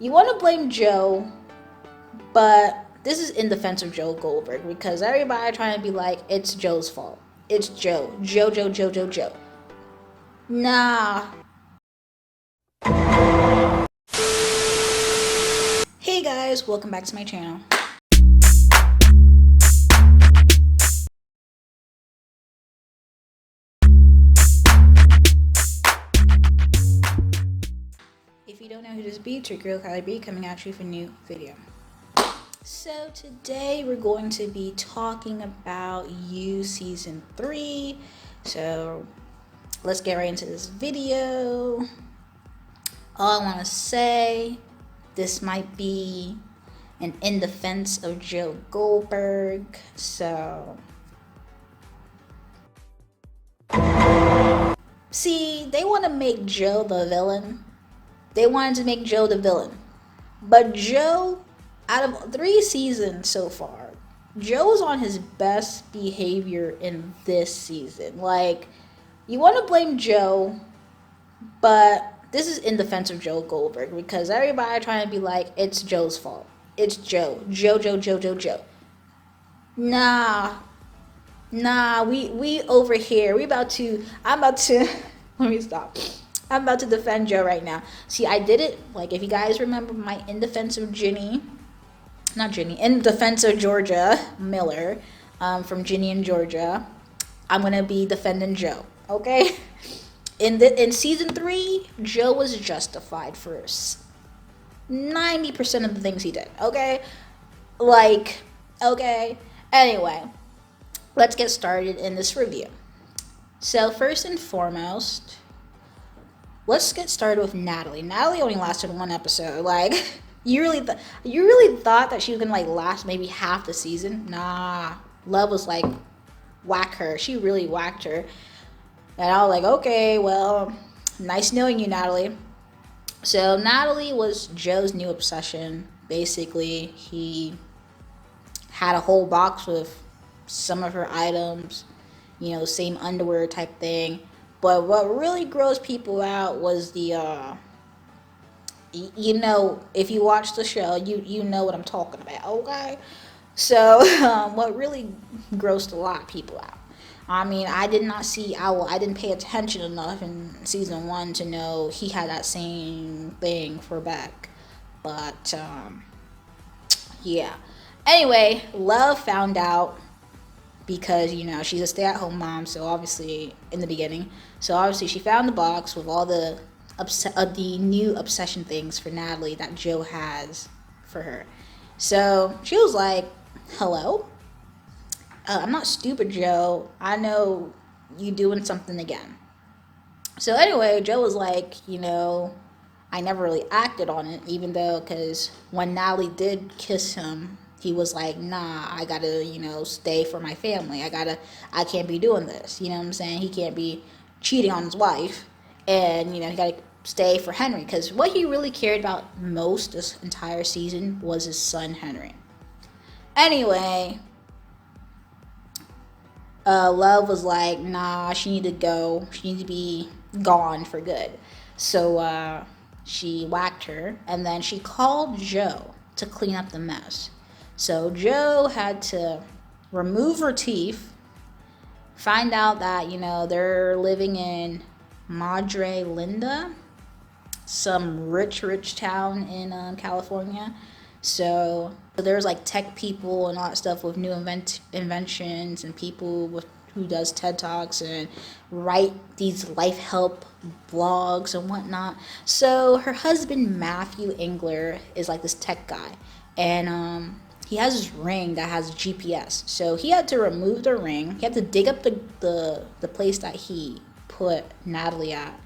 You want to blame Joe, but this is in defense of Joe Goldberg because everybody trying to be like, it's Joe's fault. It's Joe. Joe. Nah. Hey guys, welcome back to my channel. If you don't know who this be, it's your girl Kylie B coming at you with a new video. So today we're going to be talking about You Season 3. So let's get right into this video. All I want to say, this might be an in defense of Joe Goldberg. So, see, they want to make Joe the villain. They wanted to make Joe the villain. But Joe, out of 3 seasons so far, Joe's on his best behavior in this season. Like, you want to blame Joe, but this is in defense of Joe Goldberg because everybody trying to be like, it's Joe's fault. It's Joe. Joe. Nah, we over here. I'm about to, let me stop. I'm about to defend Joe right now. See, I did it, like, if you guys remember my in defense of in defense of Georgia Miller, from Ginny and Georgia, I'm going to be defending Joe, okay? In season 3, Joe was justified for 90% of the things he did, okay? Like, okay. Anyway, let's get started in this review. So first and foremost, let's get started with Natalie. Natalie only lasted 1 episode. Like, you really thought that she was gonna like last maybe half the season? Nah, Love was like, whack her. She really whacked her. And I was like, okay, well, nice knowing you, Natalie. So Natalie was Joe's new obsession. Basically, he had a whole box with some of her items, you know, same underwear type thing. But what really grossed people out was the, you know, if you watch the show, you know what I'm talking about, okay? So what really grossed a lot of people out. I mean, I didn't pay attention enough in season 1 to know he had that same thing for Beck. But, yeah. Anyway, Love found out because, you know, she's a stay-at-home mom, so obviously, in the beginning. So obviously she found the box with all the new obsession things for Natalie that Joe has for her. So she was like, hello? I'm not stupid, Joe. I know you doing something again. So anyway, Joe was like, you know, I never really acted on it, even though, because when Natalie did kiss him, he was like, nah, I gotta, you know, stay for my family. I can't be doing this. You know what I'm saying? He can't be cheating on his wife. And, you know, he gotta stay for Henry. Because what he really cared about most this entire season was his son, Henry. Anyway, Love was like, nah, she need to go. She need to be gone for good. So she whacked her, and then she called Joe to clean up the mess. So Joe had to remove her teeth, find out that, you know, they're living in Madre Linda, some rich town in California. So there's like tech people and all that stuff with new inventions and people who does TED Talks and write these life help blogs and whatnot. So her husband Matthew Engler is like this tech guy, and he has this ring that has GPS. So he had to remove the ring. He had to dig up the place that he put Natalie at,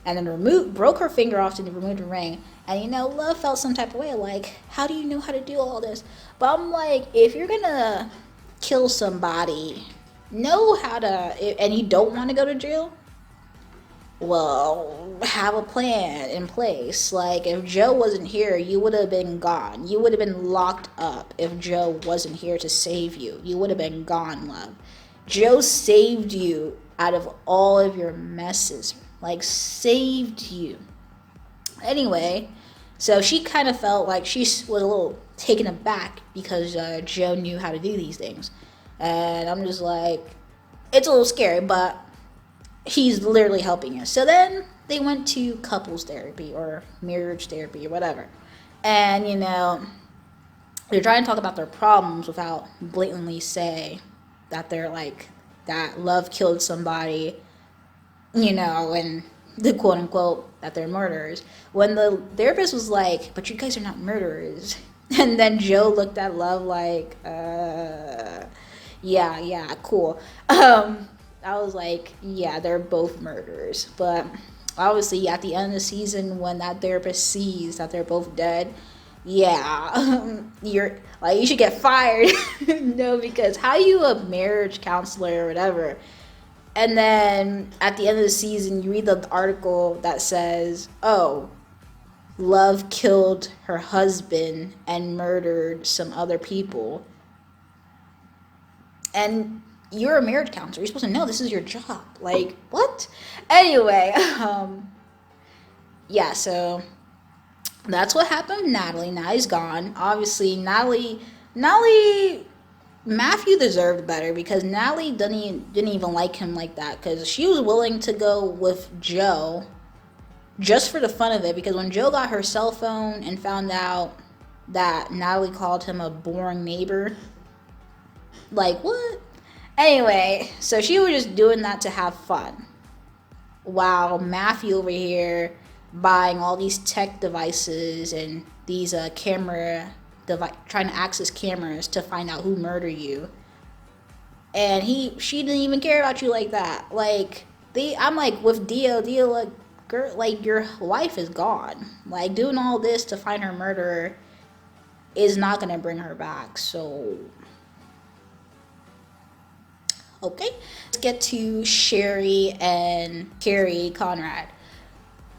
and then broke her finger off to remove the ring. And, you know, Love felt some type of way, like, how do you know how to do all this? But I'm like, if you're gonna kill somebody, know how to, and you don't want to go to jail, well, have a plan in place. Like, if Joe wasn't here, you would have been gone. You would have been locked up if Joe wasn't here to save you. You would have been gone, Love. Joe saved you out of all of your messes. Like, saved you. Anyway, So she kind of felt like she was a little taken aback because Joe knew how to do these things. And I'm just like, it's a little scary, but he's literally helping us. So then they went to couples therapy or marriage therapy or whatever. And, they're trying to talk about their problems without blatantly say that they're like, that love killed somebody, and the quote unquote that they're murderers. When the therapist was like, but you guys are not murderers. And then Joe looked at Love like, yeah, cool. I was like, yeah, they're both murderers. But obviously, at the end of the season, when that therapist sees that they're both dead, yeah, you're like, you should get fired. No, because how you a marriage counselor or whatever, and then at the end of the season, you read the article that says, oh, Love killed her husband and murdered some other people. And you're a marriage counselor. You're supposed to know this is your job. Like, what? Anyway, yeah, so that's what happened with Natalie. Natalie's gone. Obviously, Matthew deserved better because Natalie didn't even like him like that because she was willing to go with Joe just for the fun of it, because when Joe got her cell phone and found out that Natalie called him a boring neighbor, like, what? Anyway, so she was just doing that to have fun. While Matthew over here buying all these tech devices and these trying to access cameras to find out who murdered you. And she didn't even care about you like that. Like, I'm like, with Dio, like, girl, like, your wife is gone. Like, doing all this to find her murderer is not gonna bring her back. So, okay, let's get to Sherry and Carrie Conrad.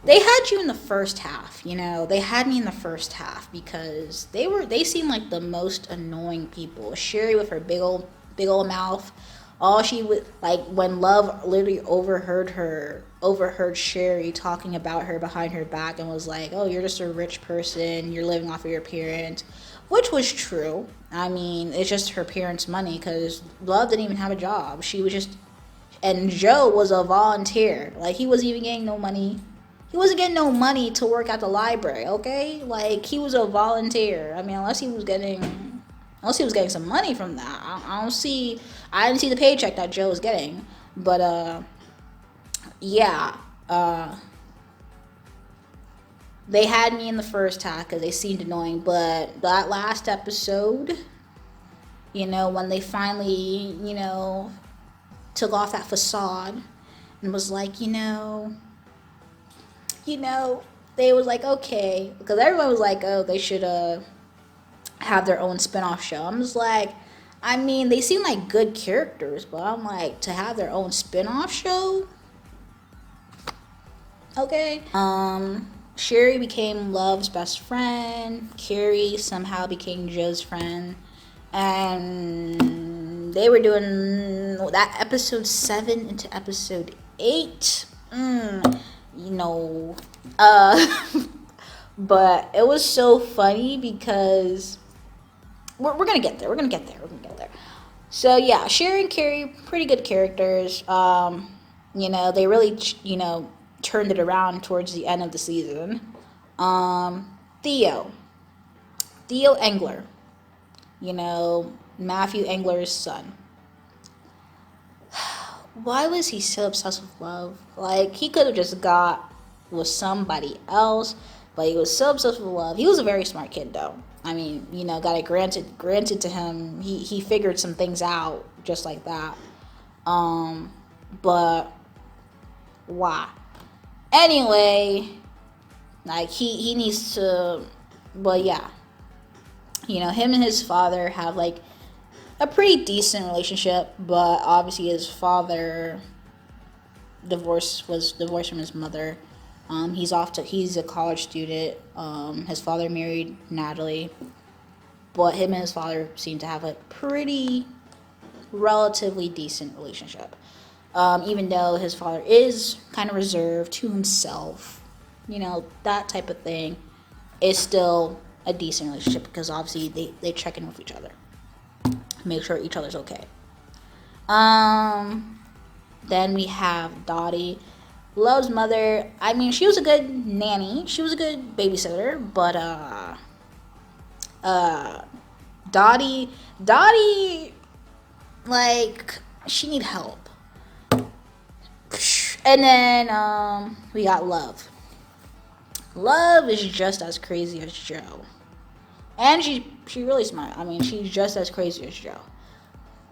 They had you in the first half, They had me in the first half because they seemed like the most annoying people. Sherry with her big old mouth. All she would, like, when Love literally overheard Sherry talking about her behind her back and was like, oh, you're just a rich person, you're living off of your parents, which was true. I mean, it's just her parents' money because Love didn't even have a job. She was just, and Joe was a volunteer. Like, he wasn't even getting no money. He wasn't getting no money to work at the library, okay? Like, he was a volunteer. I mean, unless he was getting some money from that. I didn't see the paycheck that Joe was getting. But, yeah. They had me in the first half because they seemed annoying. But that last episode, when they finally, took off that facade and was like, they was like, okay. Because everyone was like, oh, they should have their own spin-off show. I'm just like, I mean, they seem like good characters, but I'm like, to have their own spin-off show? Okay. Sherry became Love's best friend. Carrie somehow became Joe's friend. And they were doing that episode 7 into episode 8. But it was so funny because we're gonna get there. We're gonna get there. So yeah, Sherry and Carrie, pretty good characters. They really, turned it around towards the end of the season. Theo Engler, Matthew Engler's son. Why was he so obsessed with Love? Like, he could have just got with somebody else, but he was so obsessed with Love. He was a very smart kid, though. I mean, got it granted to him. He figured some things out just like that. But why? Anyway, like, he needs to, well, yeah. Him and his father have, like, a pretty decent relationship, but obviously his father was divorced from his mother. He's a college student. His father married Natalie, but him and his father seem to have a pretty relatively decent relationship. Even though his father is kind of reserved to himself, that type of thing. it's still a decent relationship because obviously they check in with each other, make sure each other's okay. Then we have Dottie, Love's mother. I mean, she was a good nanny, she was a good babysitter, but Dottie, like, she need help. And then we got Love. Love is just as crazy as Joe. And she really smart. I mean, she's just as crazy as Joe.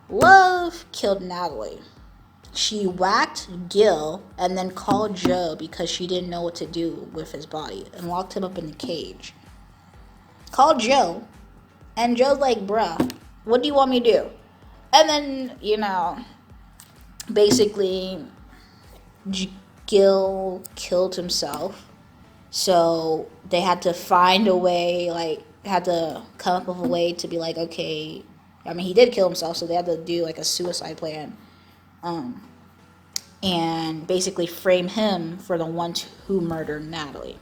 Love killed Natalie. She whacked Gil and then called Joe because she didn't know what to do with his body and locked him up in the cage. Called Joe, and Joe's like, bruh, what do you want me to do? And then, basically, Gil killed himself. So they had to find a way, had to come up with a way to be like, okay, I mean, he did kill himself, so they had to do, a suicide plan. And basically frame him for the one who murdered Natalie.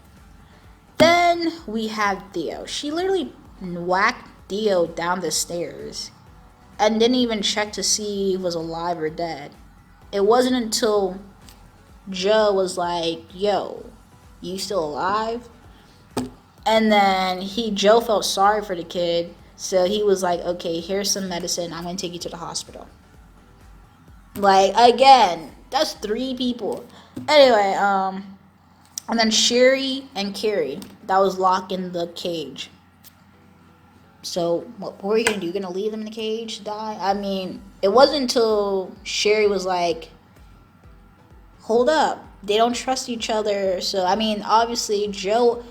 Then we had Theo. She literally whacked Theo down the stairs and didn't even check to see if he was alive or dead. It wasn't until Joe was like, yo, you still alive? And then Joe felt sorry for the kid, so he was like, okay, here's some medicine, I'm gonna take you to the hospital. Again, that's 3 people. Anyway, and then Sherry and Carrie, that was locked in the cage. So what were you gonna do? You're gonna leave them in the cage to die? I mean, it wasn't until Sherry was like, hold up, they don't trust each other. So I mean, obviously Joe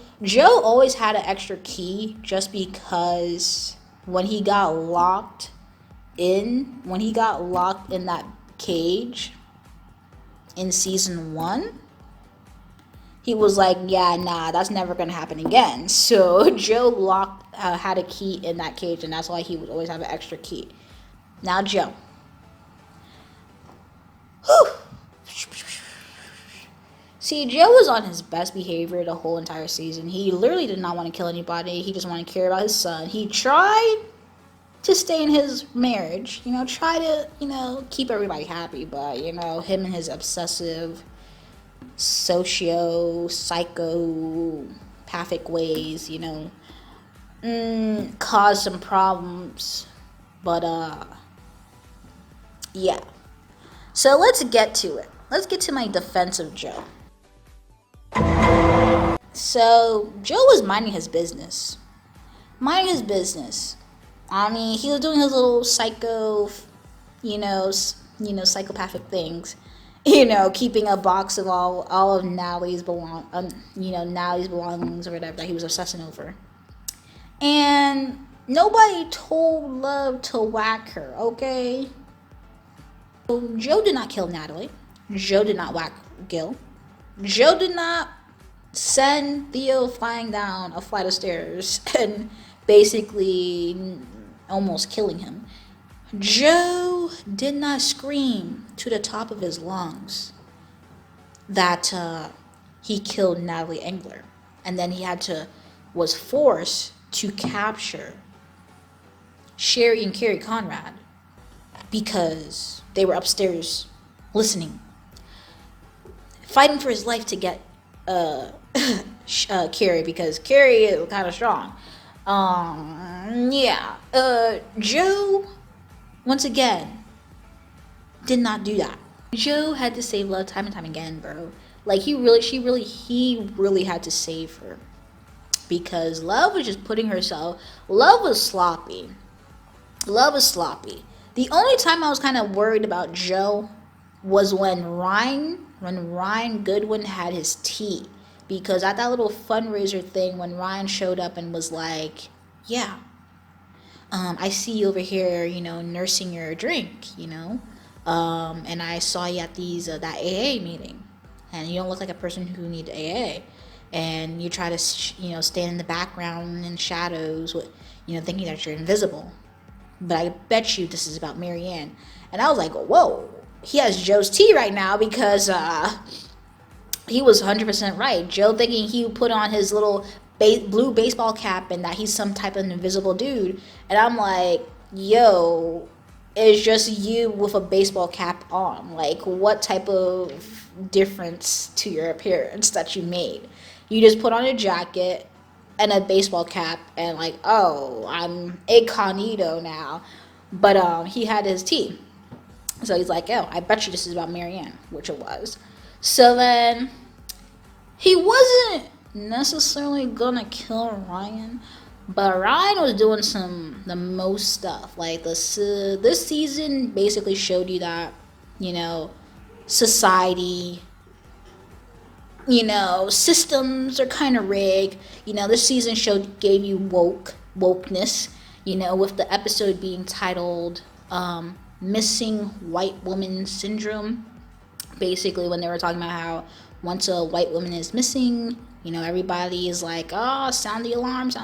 always had an extra key just because when he got locked in that cage in season 1, he was like, yeah, nah, that's never gonna happen again. So Joe had a key in that cage, and that's why he would always have an extra key. Now Joe. Whew. See, Joe was on his best behavior the whole entire season. He literally did not want to kill anybody. He just wanted to care about his son. He tried to stay in his marriage, try to, keep everybody happy, but, him and his obsessive, psychopathic ways, caused some problems, but, yeah. So let's get to it. Let's get to my defense of Joe. So, Joe was minding his business. I mean, he was doing his little psychopathic things. Keeping a box of all of Natalie's Natalie's belongings or whatever that he was obsessing over. And nobody told Love to whack her, okay? So Joe did not kill Natalie. Joe did not whack Gil. Joe did not send Theo flying down a flight of stairs and basically almost killing him. Joe did not scream to the top of his lungs that he killed Natalie Engler, and then he was forced to capture Sherry and Carrie Conrad because they were upstairs listening, fighting for his life to get Carrie, because Carrie is kind of strong. Joe, once again, did not do that. Joe had to save Love time and time again, bro. He really had to save her, because Love was just putting herself. Love was sloppy. The only time I was kind of worried about Joe was when Ryan Goodwin had his tea, because at that little fundraiser thing, when Ryan showed up and was like, yeah, I see you over here, nursing your drink, and I saw you at that AA meeting, and you don't look like a person who needs AA, and you try to, stand in the background in shadows with, thinking that you're invisible, but I bet you this is about Marianne. And I was like, whoa, he has Joe's tea right now, because he was 100% right. Joe thinking he would put on his little blue baseball cap and that he's some type of invisible dude. And I'm like, yo, it's just you with a baseball cap on. Like, what type of difference to your appearance that you made? You just put on a jacket and a baseball cap and like, oh, I'm incognito now. But he had his tea. So he's like, oh, I bet you this is about Marianne, which it was. So then he wasn't necessarily gonna kill Ryan, but Ryan was doing the most stuff. Like this season basically showed you that, society, systems are kind of rigged. This season gave you wokeness, with the episode being titled Missing White Woman Syndrome. Basically, when they were talking about how once a white woman is missing, everybody is like, oh, sound the alarms.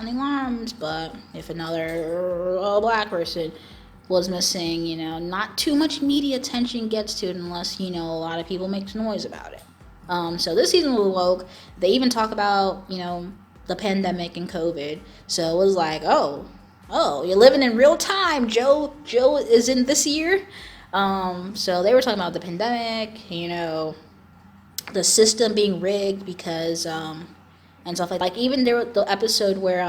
But if another black person was missing, not too much media attention gets to it unless, a lot of people make noise about it. So this season was woke. They even talk about, the pandemic and COVID. So it was like, oh, you're living in real time. Joe is in this year. So they were talking about the pandemic, the system being rigged because, and stuff like even there the episode where,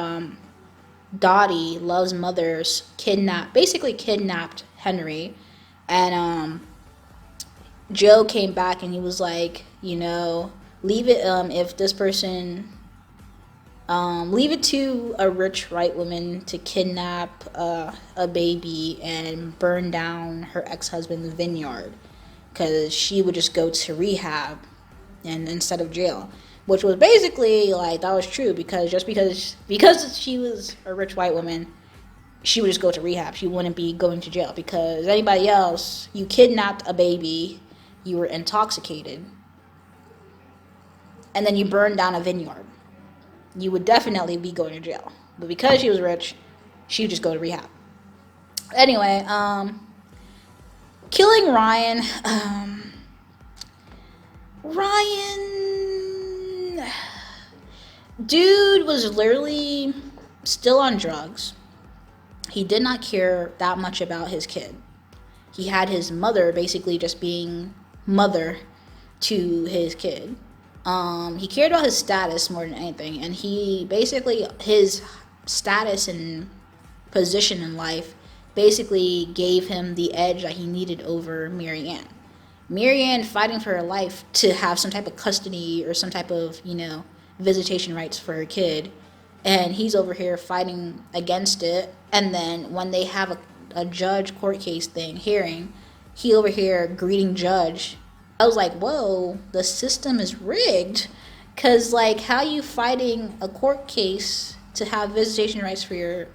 Dottie, Love's mother's kidnapped Henry, and, Joe came back and he was like, leave it, if this person, leave it to a rich white woman to kidnap a baby and burn down her ex-husband's vineyard, because she would just go to rehab and instead of jail, which was basically like that was true, because because she was a rich white woman, she would just go to rehab. She wouldn't be going to jail, because anybody else, you kidnapped a baby, you were intoxicated, and then you burned down a vineyard, you would definitely be going to jail. But because she was rich, she would just go to rehab. Anyway, killing Ryan. Ryan, dude was literally still on drugs. He did not care that much about his kid. He had his mother basically just being mother to his kid. He cared about his status more than anything, and his status and position in life basically gave him the edge that he needed over Marianne. Marianne fighting for her life to have some type of custody or some type of, visitation rights for her kid, and he's over here fighting against it. And then when they have a judge court case hearing, he over here greeting judge. I was like, whoa, the system is rigged, because like, how you fighting a court case to have visitation rights for your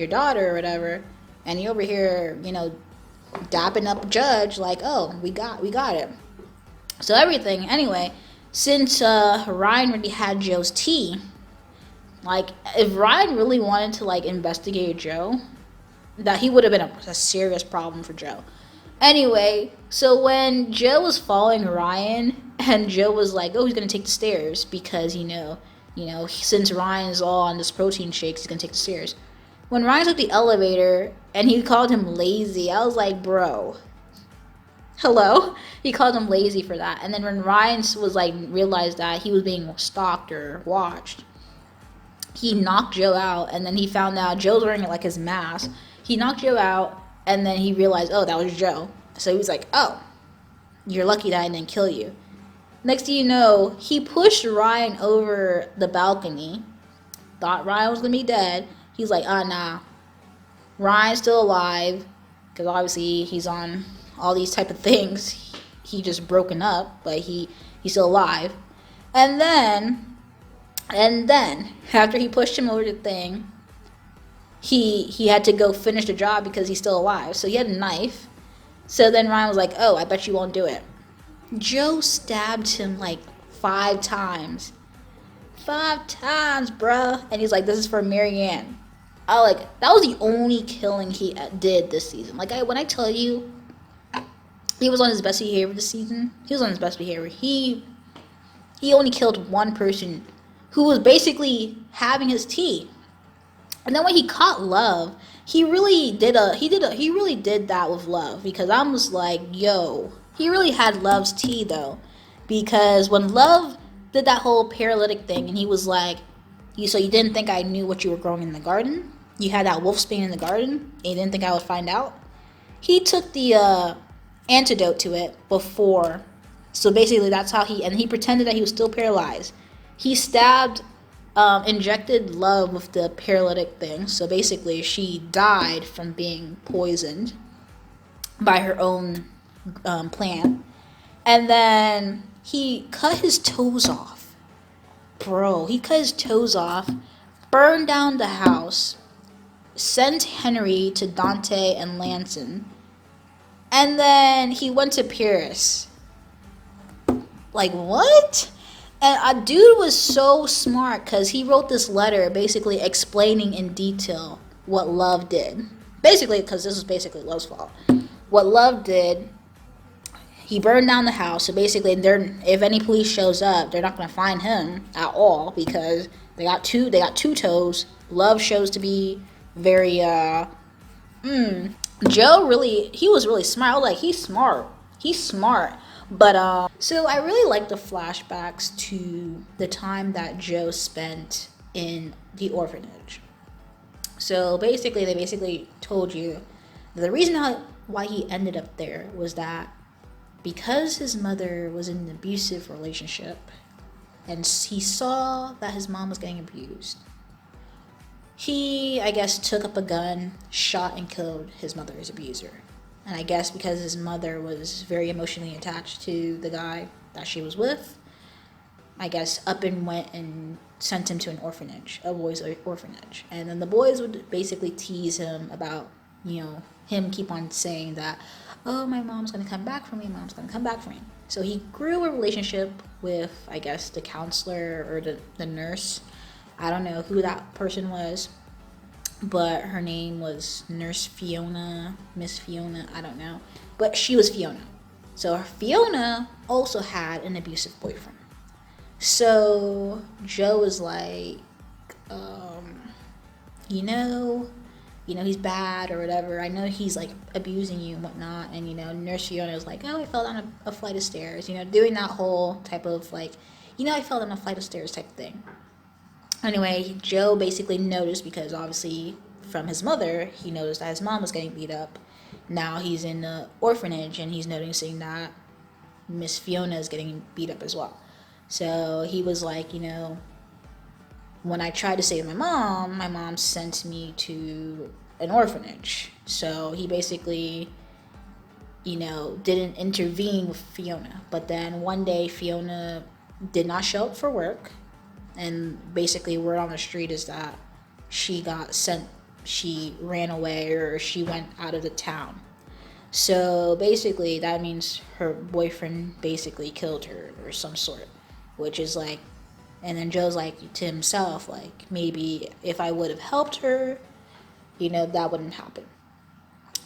daughter or whatever, and you over here, dapping up a judge like, oh, we got it. So everything, anyway, since Ryan already had Joe's tea, like, if Ryan really wanted to like investigate Joe, that he would have been a serious problem for Joe. Anyway, so when Joe was following Ryan, and Joe was like, oh, he's gonna take the stairs because since Ryan's all on this protein shakes, he's gonna take the stairs. When Ryan took the elevator and he called him lazy, I was like, bro, hello? He called him lazy for that. And then when Ryan was like, realized that he was being stalked or watched, he knocked Joe out, and then he found out Joe's wearing like his mask. He knocked Joe out, and then he realized, oh, that was Joe. So he was like, oh, you're lucky that I didn't kill you. Next thing you know, he pushed Ryan over the balcony, thought Ryan was gonna be dead. He's like, nah, Ryan's still alive, because obviously he's on all these type of things. He just broken up, but he's still alive. And then, after he pushed him over the thing, he had to go finish the job because he's still alive. So he had a knife. So then Ryan was like, oh, I bet you won't do it. Joe stabbed him like 5 times. 5 times, bruh. And he's like, this is for Marianne. That was the only killing he did this season. Like, when I tell you, he was on his best behavior this season. He was on his best behavior. He only killed one person who was basically having his tea. And then when he caught Love, he really did that with Love, because I was like, yo, he really had Love's tea though, because when Love did that whole paralytic thing, and he was like, so you didn't think I knew what you were growing in the garden? You had that wolf spain in the garden, and you didn't think I would find out? He took the antidote to it before, so basically that's how he pretended that he was still paralyzed. He injected Love with the paralytic thing, so basically she died from being poisoned by her own plant. And then he cut his toes off. Bro, he cut his toes off, burned down the house, sent Henry to Dante and Lanson, and then he went to Paris. Like, what? And a dude was so smart, because he wrote this letter basically explaining in detail what Love did. Basically, because this was basically Love's fault. What Love did, he burned down the house. So basically, if any police shows up, they're not going to find him at all, because they got two toes. Love shows to be very, Joe he was really smart. I was like, he's smart. But, so I really like the flashbacks to the time that Joe spent in the orphanage. So basically, they told you that the reason why he ended up there was that because his mother was in an abusive relationship, and he saw that his mom was getting abused, he, I guess, took up a gun, shot and killed his mother's abuser. And I guess because his mother was very emotionally attached to the guy that she was with, I guess up and went and sent him to an orphanage, a boys' orphanage. And then the boys would basically tease him about, him keep on saying that, oh, my mom's going to come back for me, So he grew a relationship with, I guess, the counselor or the nurse. I don't know who that person was, but her name was Nurse Fiona, Miss Fiona, I don't know. But she was Fiona. So Fiona also had an abusive boyfriend. So Joe was like, he's bad or whatever. I know he's like abusing you and whatnot. And, Nurse Fiona was like, oh, I fell down a flight of stairs. Doing that whole type of like, I fell down a flight of stairs type of thing. Anyway, Joe basically noticed, because obviously from his mother, he noticed that his mom was getting beat up. Now he's in the orphanage, and he's noticing that Miss Fiona is getting beat up as well. So he was like, when I tried to save my mom sent me to an orphanage. So he basically, didn't intervene with Fiona. But then one day Fiona did not show up for work. And basically word on the street is that she ran away, or she went out of the town. So basically that means her boyfriend basically killed her or some sort, which is like, and then Joe's like to himself, like, maybe if I would have helped her, that wouldn't happen.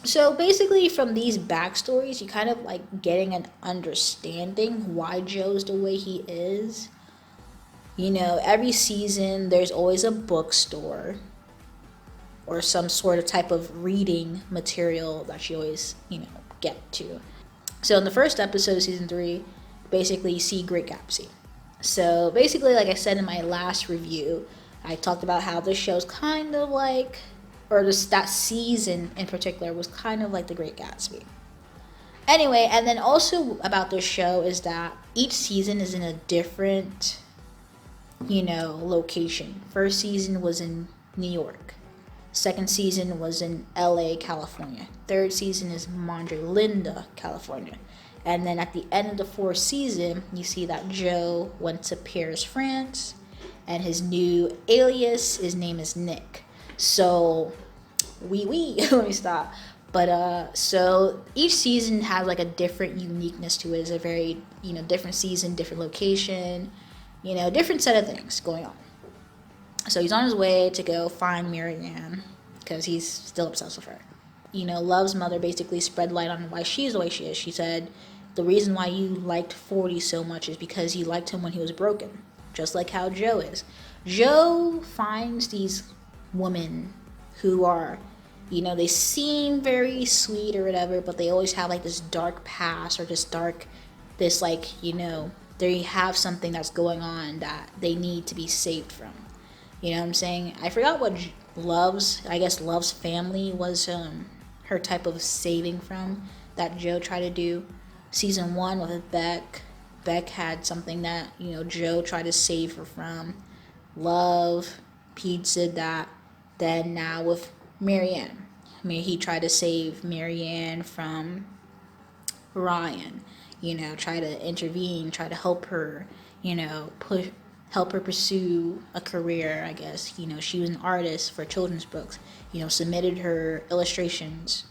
So basically from these backstories, you kind of like getting an understanding why Joe's the way he is. Every season there's always a bookstore or some sort of type of reading material that you always, get to. So in the first episode of season 3, basically you see Great Gatsby. So basically, like I said in my last review, I talked about how this show's kind of like, or that season in particular was kind of like the Great Gatsby. Anyway, and then also about this show is that each season is in a different location. First season was in New York. Second season was in LA, California. Third season is Mondre Linda, California. And then at the end of the fourth season, you see that Joe went to Paris, France, and his new alias, his name is Nick. So, let me stop. But, so each season has like a different uniqueness to it. It's a very, different season, different location, different set of things going on. So he's on his way to go find Marianne, because he's still obsessed with her. Love's mother basically spread light on why she's the way she is. She said, the reason why you liked 40 so much is because you liked him when he was broken. just like how Joe is. Joe finds these women who are, you know, they seem very sweet or whatever, but they always have like this dark past or this like, you know, they have something that's going on that they need to be saved from. You know what I'm saying? I forgot what Love's family was her type of saving from that Joe tried to do. Season 1 with Beck. Beck had something that, you know, Joe tried to save her from. Love, Pete did that. Then now with Marianne. I mean, he tried to save Marianne from Ryan. You know, try to intervene, try to help her, you know, help her pursue a career, I guess. You know, she was an artist for children's books. You know, submitted her illustrations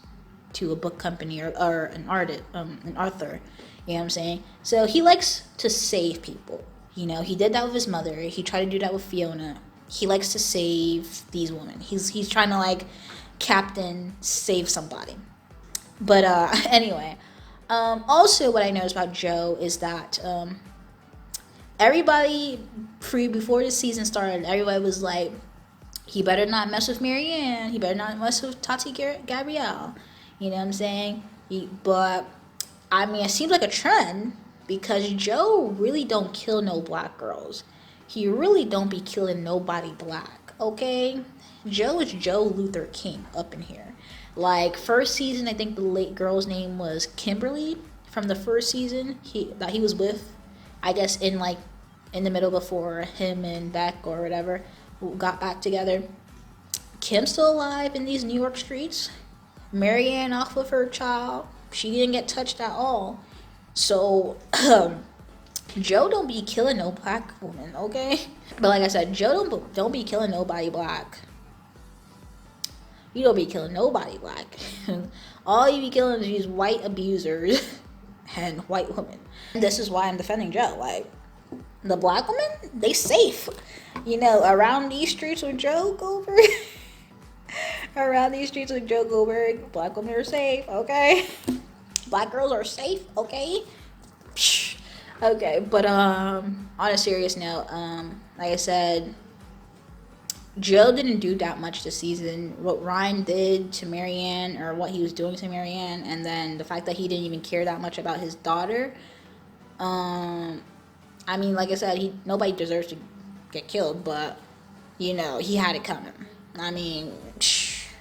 to a book company or an author. You know what I'm saying? So he likes to save people. You know, he did that with his mother. He tried to do that with Fiona. He likes to save these women. He's trying to like captain save somebody. But anyway, also what I noticed about Joe is that everybody before the season started, everybody was like, he better not mess with Marianne. He better not mess with Tati Gabrielle. You know what I'm saying? But I mean, it seems like a trend because Joe really don't kill no black girls. He really don't be killing nobody black, okay? Joe is Joe Luther King up in here. Like, first season, I think the late girl's name was Kimberly from the first season that he was with. I guess in the middle before him and Beck or whatever got back together. Kim's still alive in these New York streets. Marianne off with her child. She didn't get touched at all. So, Joe don't be killing no black woman, okay? But like I said, Joe don't be killing nobody black. You don't be killing nobody black. All you be killing is these white abusers and white women. This is why I'm defending Joe. Like, the black women, they safe. You know, around these streets with Joe Goldberg, black women are safe, okay? Black girls are safe, okay? Okay, but on a serious note, like I said, Joe didn't do that much this season. What Ryan did to Marianne, or what he was doing to Marianne, and then the fact that he didn't even care that much about his daughter. I mean, like I said, nobody deserves to get killed, but, you know, he had it coming. I mean,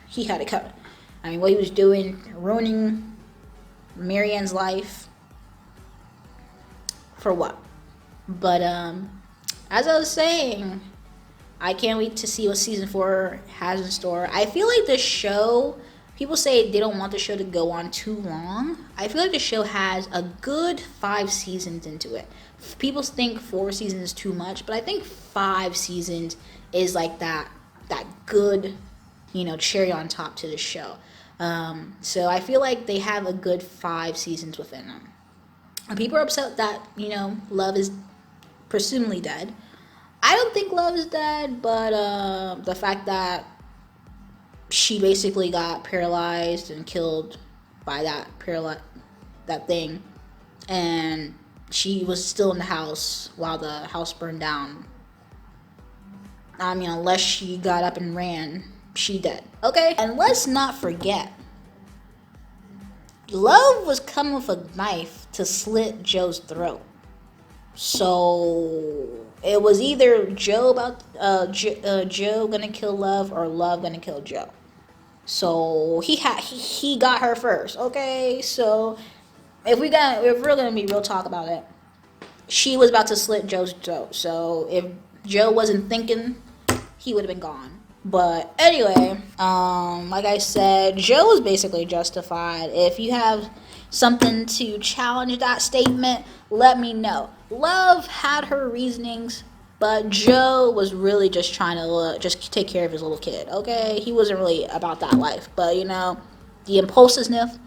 he had it coming. I mean, what he was doing, ruining Marianne's life, for what? But, as I was saying, I can't wait to see what season 4 has in store. I feel like the show, people say they don't want the show to go on too long. I feel like the show has a good 5 seasons into it. People think 4 seasons is too much, but I think 5 seasons is like that good, you know, cherry on top to the show. So I feel like they have a good 5 seasons within them. And people are upset that, you know, Love is presumably dead. I don't think Love is dead, but the fact that she basically got paralyzed and killed by that thing, and she was still in the house while the house burned down. I mean, unless she got up and ran, she dead. Okay? And let's not forget, Love was coming with a knife to slit Joe's throat. So it was either Joe gonna kill Love or Love gonna kill Joe. So he got her first. Okay, so if we're gonna be real talk about it, she was about to slit Joe's throat. So if Joe wasn't thinking, he would have been gone. But anyway, like I said, Joe was basically justified. If you have something to challenge that statement, let me know. Love had her reasonings, but Joe was really just trying to just take care of his little kid, okay? He wasn't really about that life. But, you know, the impulsiveness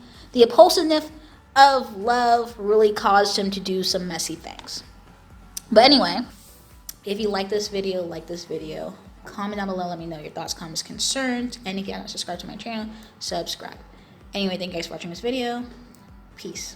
of Love really caused him to do some messy things. But anyway, if you like this video, comment down below, let me know your thoughts, comments, concerns, and if you haven't subscribed to my channel, subscribe. Anyway, thank you guys for watching this video. Peace.